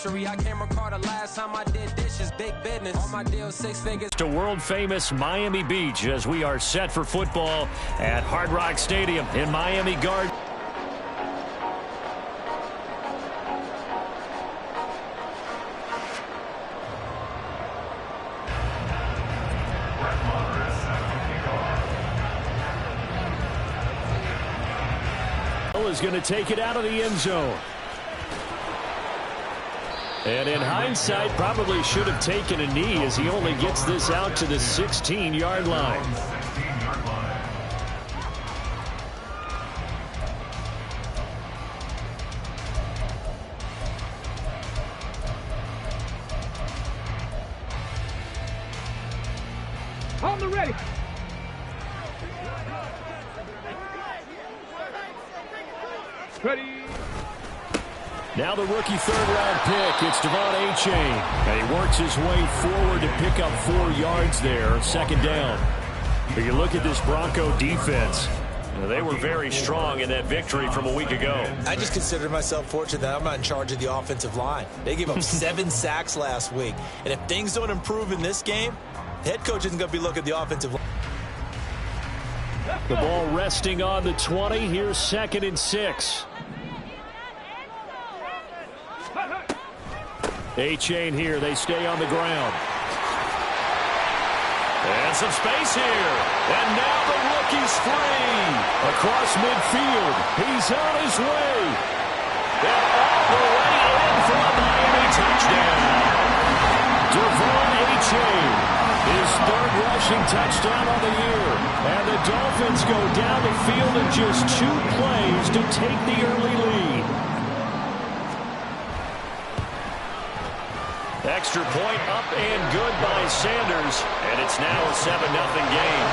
grocery. I can't recall the last time I did dishes. Big business. All my deals 6 figures. To world-famous Miami Beach as we are set for football at Hard Rock Stadium in Miami Gardens. Is going to take it out of the end zone. And in hindsight, probably should have taken a knee as he only gets this out to the 16-yard line. On the ready. Ready. Now the rookie third-round pick. It's Devon Achane. And he works his way forward to pick up 4 yards there. Second down. But you look at this Bronco defense. They were very strong in that victory from a week ago. I just consider myself fortunate that I'm not in charge of the offensive line. They gave up 7 sacks last week. And if things don't improve in this game, the head coach isn't going to be looking at the offensive line. The ball resting on the 20. Here's 2nd and 6. Achane here. They stay on the ground. And some space here. And now the rookie's free. Across midfield. He's on his way. And all the way in for a Miami touchdown. Devon Achane. His 3rd rushing touchdown of the year. And the Dolphins go down the field in just 2 plays to take the early lead. Extra point up and good by Sanders. And it's now a 7-0 game.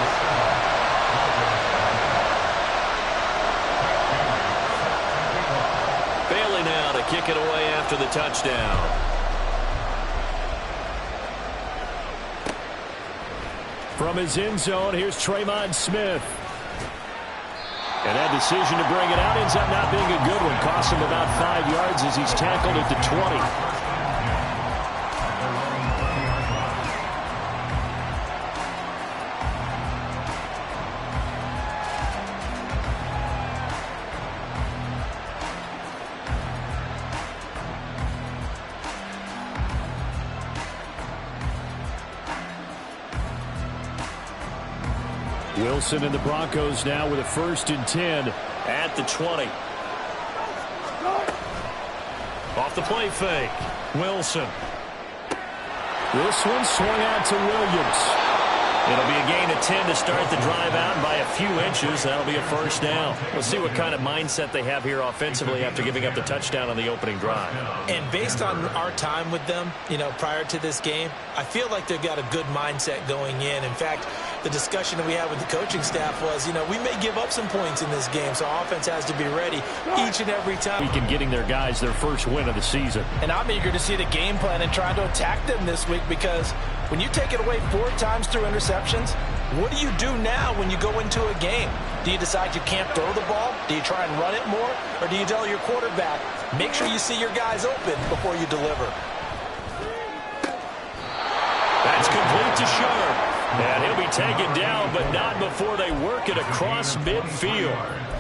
Bailey now to kick it away after the touchdown. From his end zone, here's Tremont Smith. And that decision to bring it out ends up not being a good one. Costs him about 5 yards as he's tackled at the 20. Wilson and the Broncos now with a 1st and 10 at the 20. Off the play fake. Wilson. This one swung out to Williams. It'll be a gain of 10 to start the drive out by a few inches. That'll be a 1st down. We'll see what kind of mindset they have here offensively after giving up the touchdown on the opening drive. And based on our time with them, prior to this game, I feel like they've got a good mindset going in. In fact, the discussion that we had with the coaching staff was, we may give up some points in this game, so offense has to be ready each and every time. Week in getting their guys their 1st win of the season. And I'm eager to see the game plan and trying to attack them this week, because when you take it away 4 times through interceptions, what do you do now when you go into a game? Do you decide you can't throw the ball? Do you try and run it more? Or do you tell your quarterback, make sure you see your guys open before you deliver? That's complete to Sharp. And he'll be taken down, but not before they work it across midfield.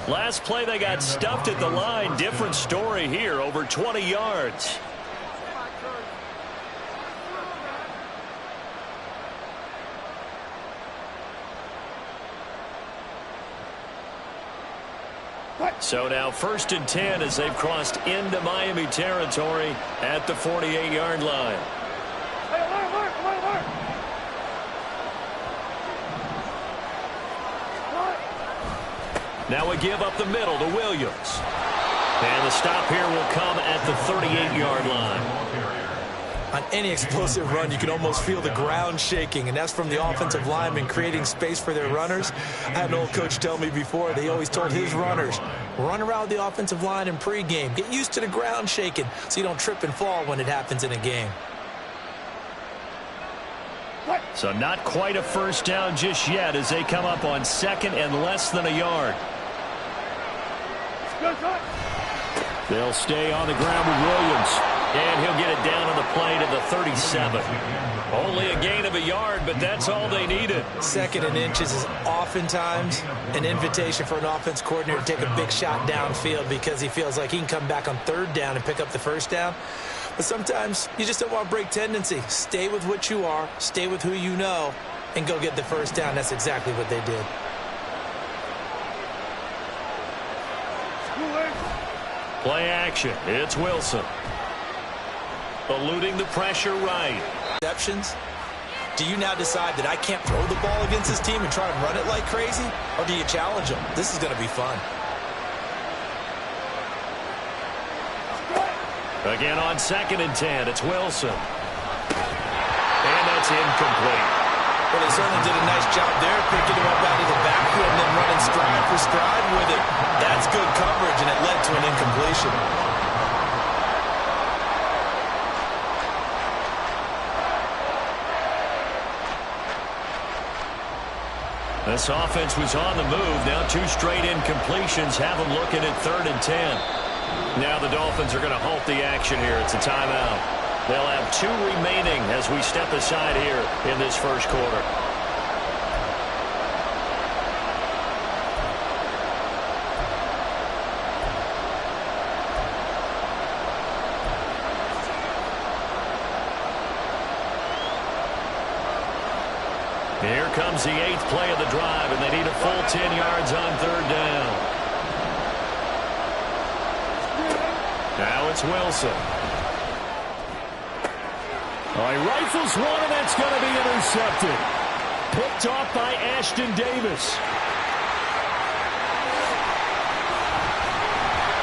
Last play, they got stuffed at the line. Different story here, over 20 yards. So now 1st and 10 as they've crossed into Miami territory at the 48-yard line. Now we give up the middle to Williams. And the stop here will come at the 38-yard line. On any explosive run, you can almost feel the ground shaking, and that's from the offensive linemen creating space for their runners. I had an old coach tell me before, they always told his runners, run around the offensive line in pregame. Get used to the ground shaking so you don't trip and fall when it happens in a game. So not quite a 1st down just yet as they come up on 2nd and less than a yard. They'll stay on the ground with Williams. And he'll get it the play to the 37. Only a gain of a yard, but that's all they needed. 2nd and inches is oftentimes an invitation for an offense coordinator to take a big shot downfield because he feels like he can come back on 3rd down and pick up the 1st down. But sometimes you just don't want to break tendency. Stay with what you are, stay with who you know, and go get the 1st down. That's exactly what they did. Play action. It's Wilson. Eluding the pressure right. Receptions. Do you now decide that I can't throw the ball against this team and try and run it like crazy? Or do you challenge them? This is going to be fun. Again on 2nd and 10. It's Wilson. And that's incomplete. Well, they certainly did a nice job there, picking him up out of the backfield and then running stride for stride with it. That's good coverage, and it led to an incompletion. This offense was on the move. Now 2 straight incompletions have them looking at 3rd and 10. Now the Dolphins are going to halt the action here. It's a timeout. They'll have 2 remaining as we step aside here in this first quarter. Here comes the 8th play of the drive, and they need a full 10 yards on 3rd down. Now it's Wilson. He rifles one, and that's going to be intercepted. Picked off by Ashton Davis.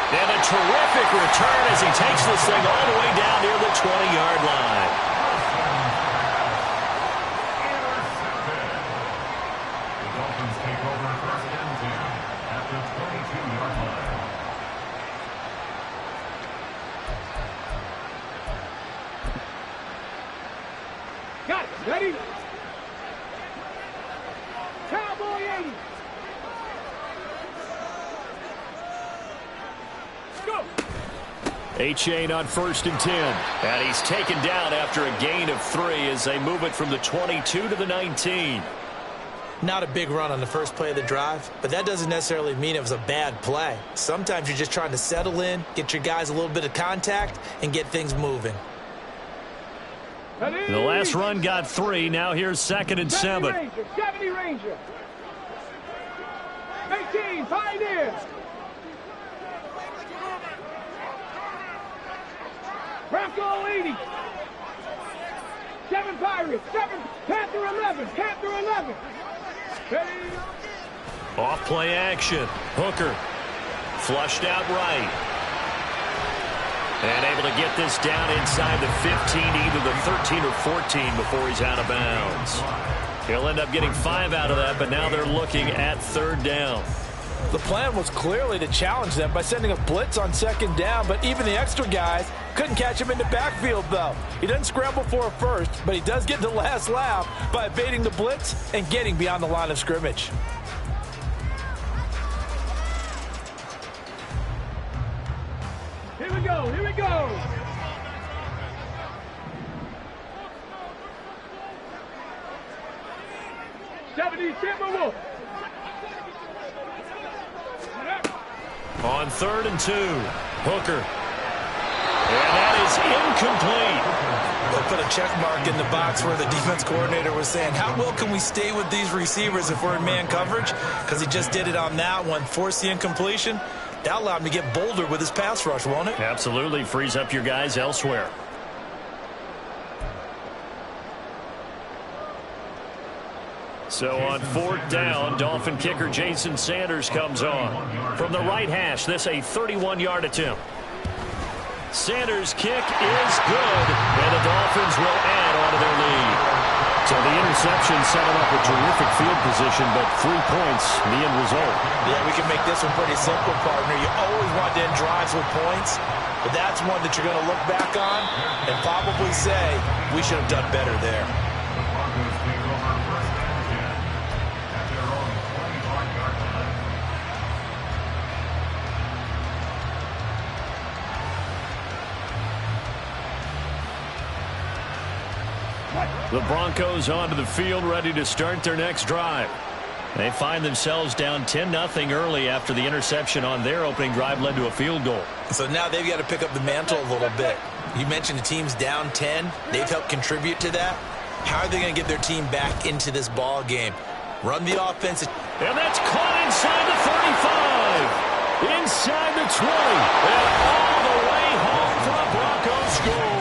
And a terrific return as he takes this thing all the way down near the 20-yard line. The Dolphins take over 1st and 10 at the 22-yard line. Got it. Ready? Cowboy 80. Go. A-Chain on 1st and 10. And he's taken down after a gain of 3 as they move it from the 22 to the 19. Not a big run on the first play of the drive, but that doesn't necessarily mean it was a bad play. Sometimes you're just trying to settle in, get your guys a little bit of contact, and get things moving. The last run got 3. Now here's 2nd and 7. 70 Ranger. 18, Pioneer. Bronco 80. 7 Pirates. 7 Panther 11. Panther 11. Ready? Off play action. Hooker. Flushed out right. And able to get this down inside the 15, either the 13 or 14 before he's out of bounds. He'll end up getting 5 out of that, but now they're looking at 3rd down. The plan was clearly to challenge them by sending a blitz on 2nd down, but even the extra guys couldn't catch him in the backfield, though. He doesn't scramble for a first, but he does get the last laugh by evading the blitz and getting beyond the line of scrimmage. Here we go. Here we go. Timberwolf. On 3rd and 2, Hooker. And that is incomplete. They'll put a check mark in the box where the defense coordinator was saying, how well can we stay with these receivers if we're in man coverage? Because he just did it on that one, forced the incompletion. That allowed him to get bolder with his pass rush, won't it? Absolutely. Frees up your guys elsewhere. So on 4th down, Dolphin kicker Jason Sanders comes on. From the right hash, this a 31-yard attempt. Sanders' kick is good, and the Dolphins will add on to their lead. So the interception set him up a terrific field position, but 3 points, the end result. Yeah, we can make this one pretty simple, partner. You always want to end drives with points, but that's one that you're going to look back on and probably say, we should have done better there. The Broncos take over 1st and 10 at their own 25-yard line. The Broncos onto the field, ready to start their next drive. They find themselves down 10-0 early after the interception on their opening drive led to a field goal. So now they've got to pick up the mantle a little bit. You mentioned the team's down 10. They've helped contribute to that. How are they going to get their team back into this ball game? Run the offense. And that's caught inside the 35. Inside the 20. And all the way home for a Broncos score.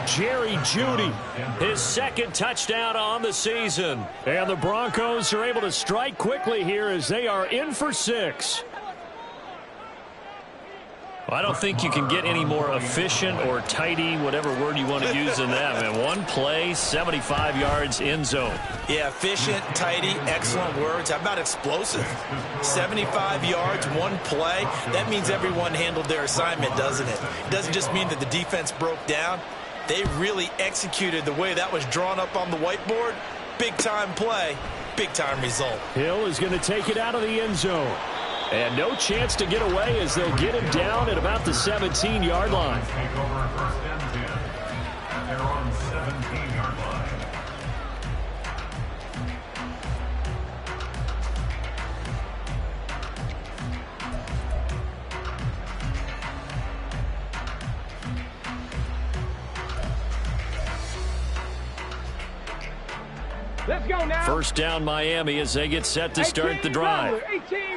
Jerry Jeudy, his second touchdown on the season. And the Broncos are able to strike quickly here as they are in for 6. I don't think you can get any more efficient or tidy, whatever word you want to use in that. Man, one play, 75 yards in zone. Yeah, efficient, tidy, excellent words. How about explosive? 75 yards, one play. That means everyone handled their assignment, doesn't it? It doesn't just mean that the defense broke down. They really executed the way that was drawn up on the whiteboard. Big-time play, big-time result. Hill is going to take it out of the end zone. And no chance to get away as they'll get him down at about the 17-yard line. Take over first and 10 at their own 17-yard line. Let's go now. First down Miami as they get set to start the drive.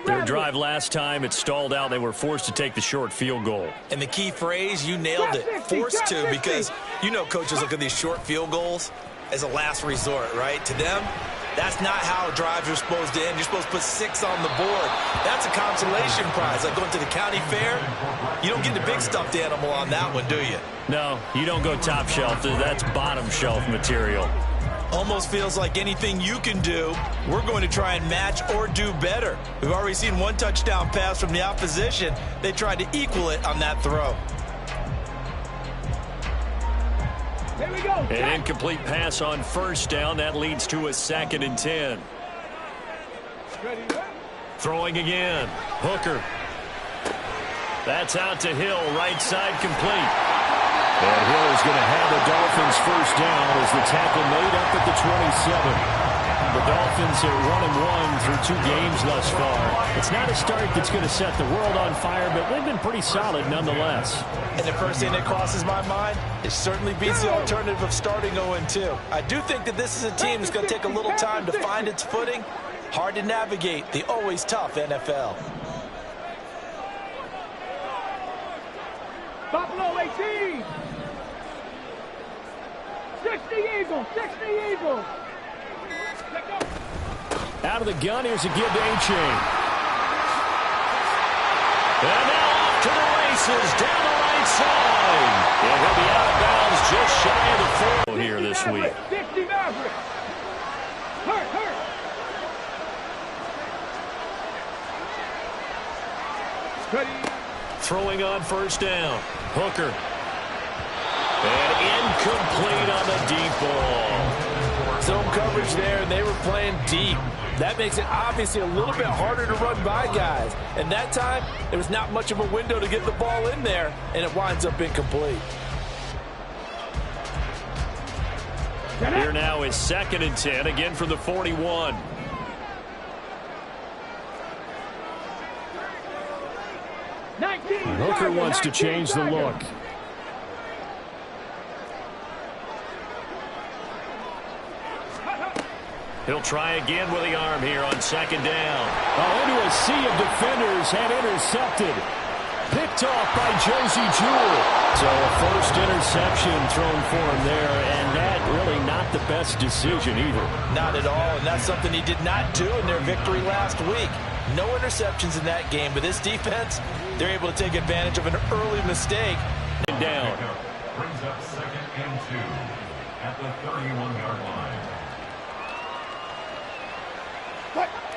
Their drive last time, it stalled out. They were forced to take the short field goal. And the key phrase, you nailed it, forced to, because you know coaches look at these short field goals as a last resort, right? To them, that's not how drives are supposed to end. You're supposed to put 6 on the board. That's a consolation prize. Like going to the county fair, you don't get the big stuffed animal on that one, do you? No, you don't go top shelf. That's bottom shelf material. Almost feels like anything you can do, we're going to try and match or do better. We've already seen one touchdown pass from the opposition. They tried to equal it on that throw. Here we go. An incomplete pass on first down. That leads to a 2nd and 10. Throwing again. Hooker. That's out to Hill. Right side complete. And Hill is going to have the Dolphins first down as the tackle made up at the 27. The Dolphins are 1-1 through 2 games thus far. It's not a start that's going to set the world on fire, but they've been pretty solid nonetheless. And the first thing that crosses my mind, it certainly beats the alternative of starting 0-2. I do think that this is a team that's going to take a little time to find its footing. Hard to navigate the always tough NFL. Buffalo 18. 60 Eagles, 60 Eagles. Out of the gun, here's a give to A-Chain. And now off to the races down the right side. And he'll be out of bounds just shy of the 4 here this week. 50 Mavericks. Hurt. Throwing on first down. Hooker. And incomplete on the deep ball. Zone coverage there, and they were playing deep. That makes it obviously a little bit harder to run by guys. And that time, there was not much of a window to get the ball in there, and it winds up incomplete. Here now is 2nd and 10, again from the 41. Hooker wants to change the look. He'll try again with the arm here on 2nd down. Into a sea of defenders and intercepted. Picked off by Josie Jewell. So a first interception thrown for him there, and that really not the best decision either. Not at all, and that's something he did not do in their victory last week. No interceptions in that game, but this defense, they're able to take advantage of an early mistake. And down. Brings up 2nd and 2 at the 31-yard line.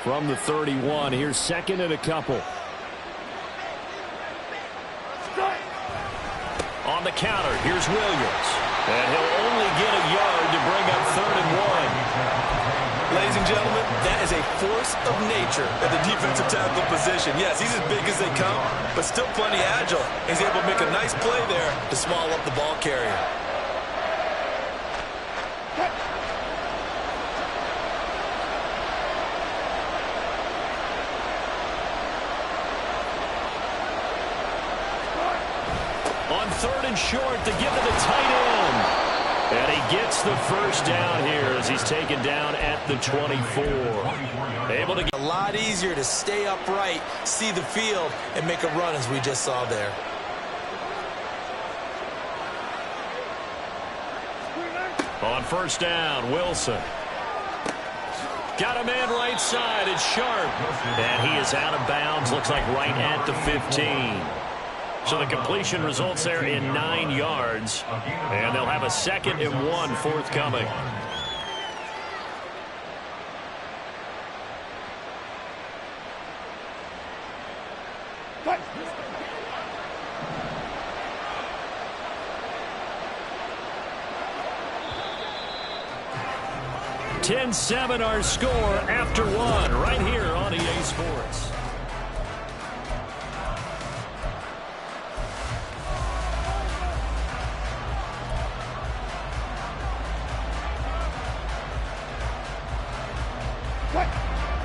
From the 31, here's 2nd and a couple. On the counter, here's Williams. And he'll only get a yard to bring up 3rd and 1. Ladies and gentlemen, that is a force of nature at the defensive tackle position. Yes, he's as big as they come, but still plenty agile. He's able to make a nice play there to swallow up the ball carrier. Thrown short to give to the tight end. And he gets the first down here as he's taken down at the 24. Able to get a lot easier to stay upright, see the field, and make a run as we just saw there. On first down, Wilson. Got a man right side. It's Sharp. And he is out of bounds. Looks like right at the 15. So the completion results there in 9 yards. And they'll have a 2nd and 1 forthcoming. (10-7) our score after 1 right here on EA Sports.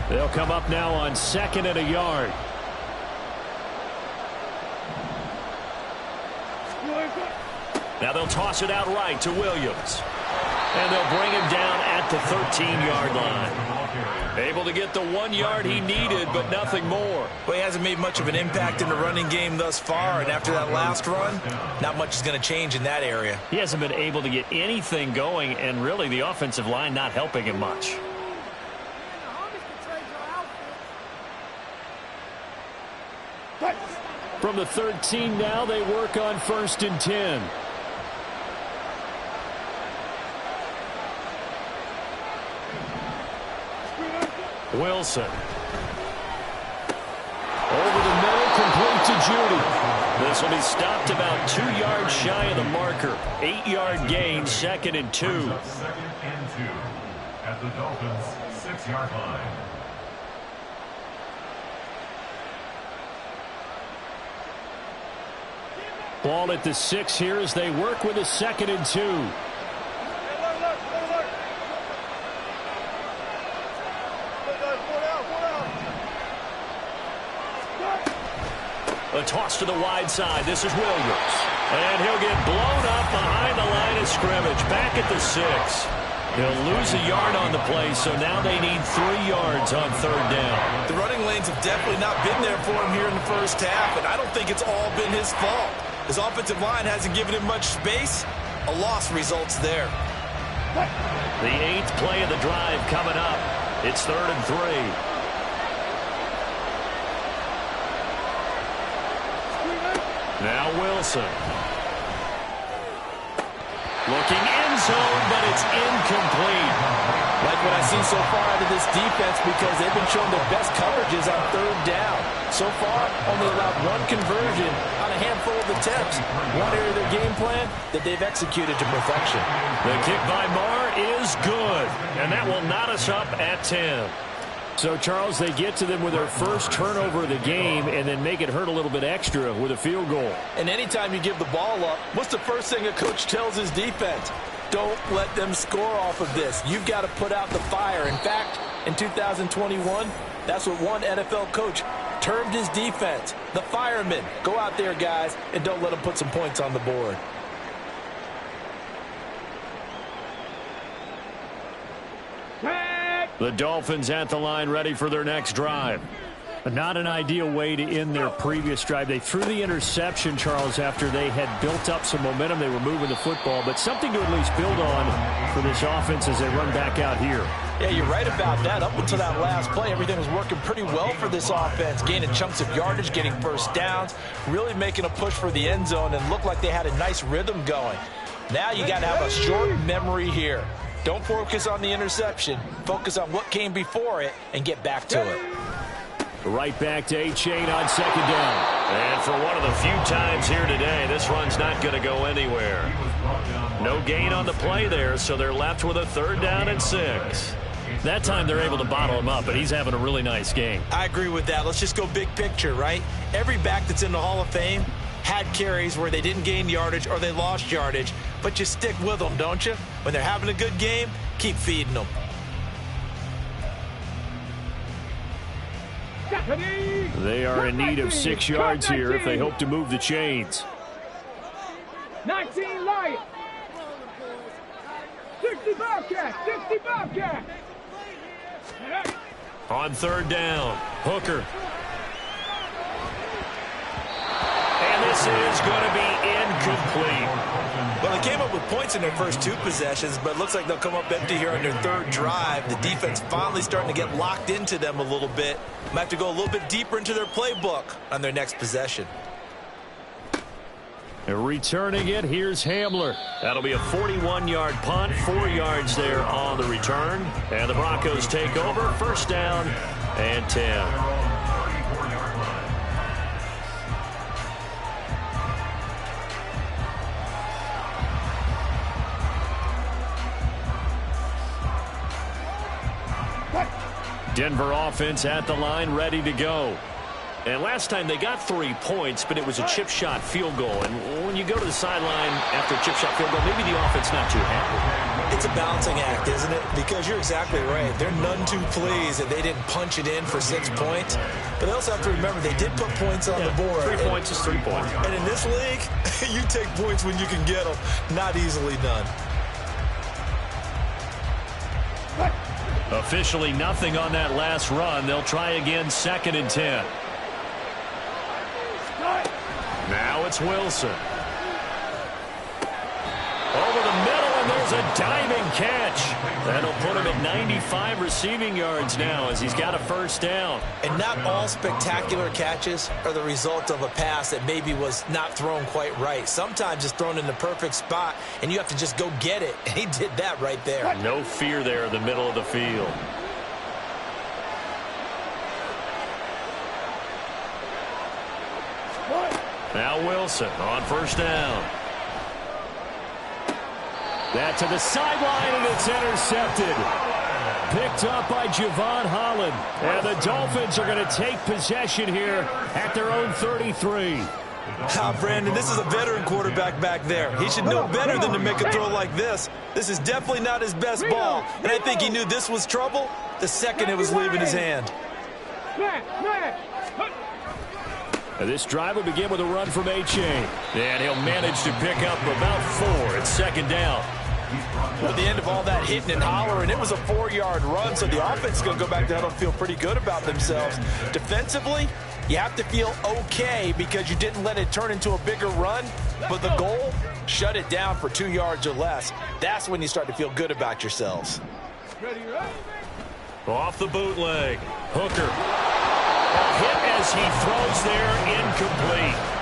They'll come up now on 2nd and a yard. Now they'll toss it out right to Williams. And they'll bring him down at the 13-yard line. Able to get the 1 yard he needed, but nothing more. Well, he hasn't made much of an impact in the running game thus far, and after that last run, not much is going to change in that area. He hasn't been able to get anything going, and really the offensive line not helping him much. From the 13 now, they work on 1st and 10. Wilson. Over the middle, complete to Judy. This will be stopped about 2 yards shy of the marker. 8-yard gain, 2nd and 2. 2nd and 2 at the Dolphins' 6-yard line. Ball at the 6 here as they work with a 2nd and 2. A toss to the wide side. This is Williams. And he'll get blown up behind the line of scrimmage. Back at the 6. He'll lose a yard on the play, so now they need 3 yards on 3rd down. The running lanes have definitely not been there for him here in the first half, and I don't think it's all been his fault. His offensive line hasn't given him much space. A loss results there. The 8th play of the drive coming up. It's 3rd and 3. Now Wilson. Looking end zone, but it's incomplete. Like what I see so far out of this defense because they've been showing their best coverages on 3rd down. So far, only allowed 1 conversion on a handful of attempts. One area of their game plan that they've executed to perfection. The kick by Marr is good, and that will knot us up at 10. So, Charles, they get to them with their first turnover of the game and then make it hurt a little bit extra with a field goal. And anytime you give the ball up, what's the first thing a coach tells his defense? Don't let them score off of this. You've got to put out the fire. In fact, in 2021, that's what one NFL coach termed his defense. The firemen. Go out there, guys, and don't let them put some points on the board. The Dolphins at the line ready for their next drive. But not an ideal way to end their previous drive. They threw the interception, Charles, after they had built up some momentum. They were moving the football, but something to at least build on for this offense as they run back out here. Yeah, you're right about that. Up until that last play, everything was working pretty well for this offense, gaining chunks of yardage, getting first downs, really making a push for the end zone, and looked like they had a nice rhythm going. Now you got to have a short memory here. Don't focus on the interception. Focus on what came before it and get back to it. Right back to A-Chain on 2nd down. And for one of the few times here today, this run's not going to go anywhere. No gain on the play there, so they're left with a 3rd down and 6. That time they're able to bottle him up, but he's having a really nice game. I agree with that. Let's just go big picture, right? Every back that's in the Hall of Fame had carries where they didn't gain yardage or they lost yardage, but you stick with them, don't you? When they're having a good game, keep feeding them. They are in need of 6 yards here if they hope to move the chains. 19 Lions. 60 Bobcats. 60 Bobcats. On third down, Hooker. And this is going to be incomplete. Well, they came up with points in their first 2 possessions, but it looks like they'll come up empty here on their third drive. The defense finally starting to get locked into them a little bit. Might have to go a little bit deeper into their playbook on their next possession. Returning it, here's Hamler. That'll be a 41-yard punt, 4 yards there on the return. And the Broncos take over, first down and 10. Denver offense at the line, ready to go. And last time they got 3 points, but it was a chip shot field goal. And when you go to the sideline after a chip shot field goal, maybe the offense not too happy. It's a balancing act, isn't it? Because you're exactly right. They're none too pleased that they didn't punch it in for 6 points. But they also have to remember they did put points on the board. 3 points is 3 points. And in this league, you take points when you can get them. Not easily done. Officially nothing on that last run. They'll try again, 2nd and 10. Now it's Wilson. Over the middle, and there's a diving catch. That'll put him at 95 receiving yards now as he's got a first down. And not all spectacular catches are the result of a pass that maybe was not thrown quite right. Sometimes it's thrown in the perfect spot, and you have to just go get it. And he did that right there. No fear there in the middle of the field. Now Wilson on first down. That to the sideline, and it's intercepted. Picked up by Javon Holland. And the Dolphins are going to take possession here at their own 33. Brandon, this is a veteran quarterback back there. He should know better than to make a throw like this. This is definitely not his best ball. And I think he knew this was trouble the second it was leaving his hand. This drive will begin with a run from A-Chain. And he'll manage to pick up about 4. It's 2nd down. At the end of all that hitting and hollering, it was a 4-yard run, so the offense is going to go back down and feel pretty good about themselves. Defensively, you have to feel okay because you didn't let it turn into a bigger run, but the goal, shut it down for 2 yards or less. That's when you start to feel good about yourselves. Off the bootleg, Hooker. Hit as he throws there, incomplete.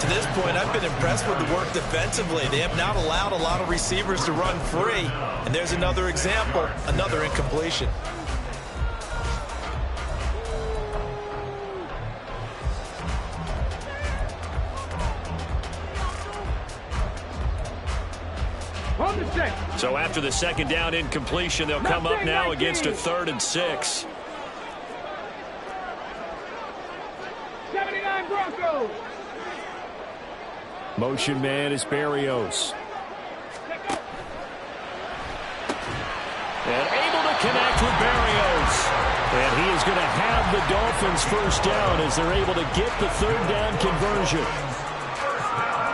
To this point, I've been impressed with the work defensively. They have not allowed a lot of receivers to run free. And there's another example, another incompletion. So after the 2nd down incompletion, they'll come up now against a 3rd and 6. 79 Broncos. Motion man is Berrios. And able to connect with Berrios. And he is going to have the Dolphins first down as they're able to get the 3rd down conversion.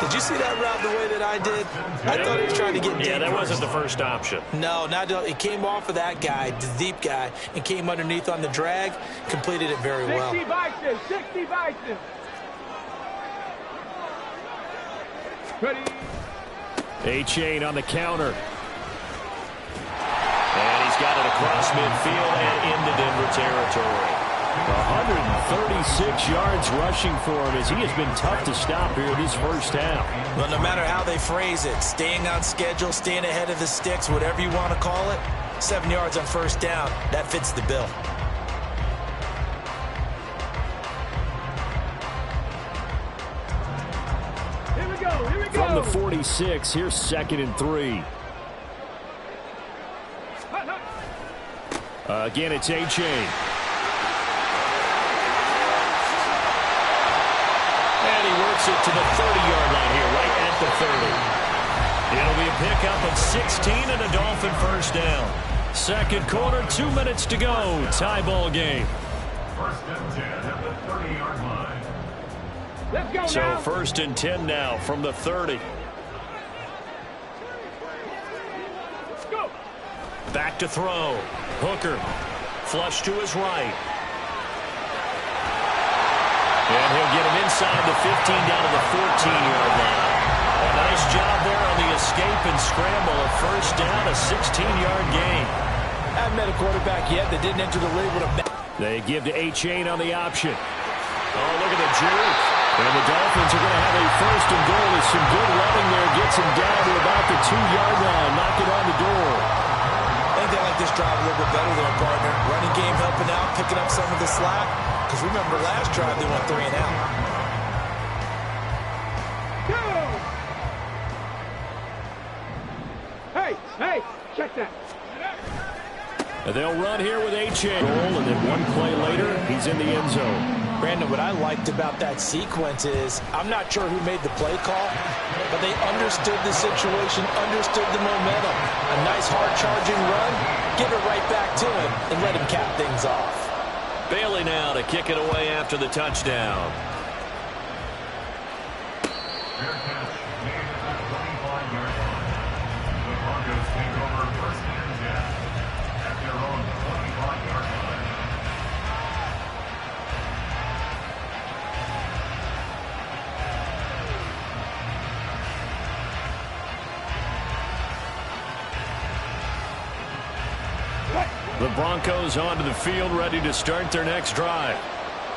Did you see that route the way that I did? I thought he was trying to get deep. Yeah, that wasn't the first option. No, it came off of that guy, the deep guy, and came underneath on the drag, completed it very well. 60 Vikings, 60 Vikings. Ready. A-Chain on the counter. And he's got it across midfield and into Denver territory. 136 yards rushing for him as he has been tough to stop here this first half. Well, no matter how they phrase it, staying on schedule, staying ahead of the sticks, whatever you want to call it, 7 yards on first down, that fits the bill. Here we go. From the 46, here's 2nd and 3. Again, it's A-Chain. And he works it to the 30-yard line here, right at the 30. It'll be a pickup of 16 and a Dolphin first down. 2nd quarter, 2 minutes to go. Tie ball game. 1st and 10 at the 30-yard line. Let's go So now. 1st and 10 now from the 30. Back to throw. Hooker. Flush to his right. And he'll get him inside the 15 down to the 14-yard line. A nice job there on the escape and scramble. A first down, a 16-yard gain. Haven't met a quarterback yet that didn't enter the league with a... They give to A-Chain on the option. Oh, look at the juke. And the Dolphins are going to have a first and goal with some good running there. Gets him down to about the 2-yard line. Knock it on the door. I think they like this drive a little bit better there, partner. Running game helping out, picking up some of the slack. Because remember, last drive they went 3 and out. Hey, check that. And they'll run here with A-Chain. And then one play later, he's in the end zone. Brandon, what I liked about that sequence is, I'm not sure who made the play call, but they understood the situation, understood the momentum. A nice hard-charging run, give it right back to him, and let him cap things off. Bailey now to kick it away after the touchdown. Fair catch made at the 25-yard line. The Broncos take over first and 10 at their own 25-yard line. The Broncos onto the field, ready to start their next drive.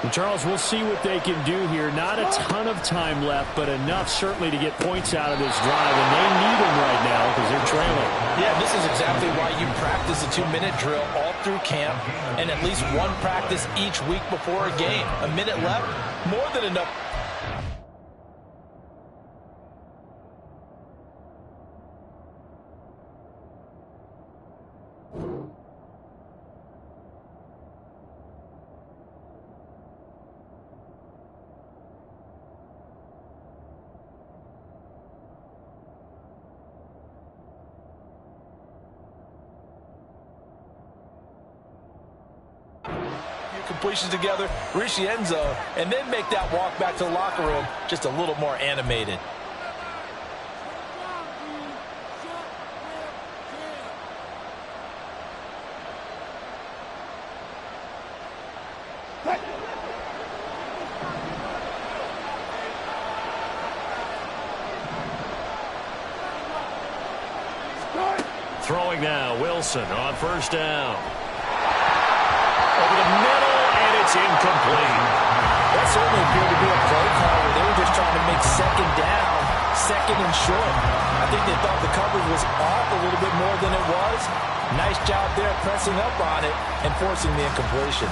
And Charles, we'll see what they can do here. Not a ton of time left, but enough certainly to get points out of this drive, and they need them right now because they're trailing. Yeah, this is exactly why you practice a 2-minute drill all through camp and at least one practice each week before a game. A minute left, more than enough. Completions together, reach the end zone, and then make that walk back to the locker room just a little more animated. Throwing now, Wilson on first down. Over the middle, and it's incomplete. That certainly appeared to be a play call where they were just trying to make second down, second and short. I think they thought the coverage was off a little bit more than it was. Nice job there pressing up on it and forcing the incompletion.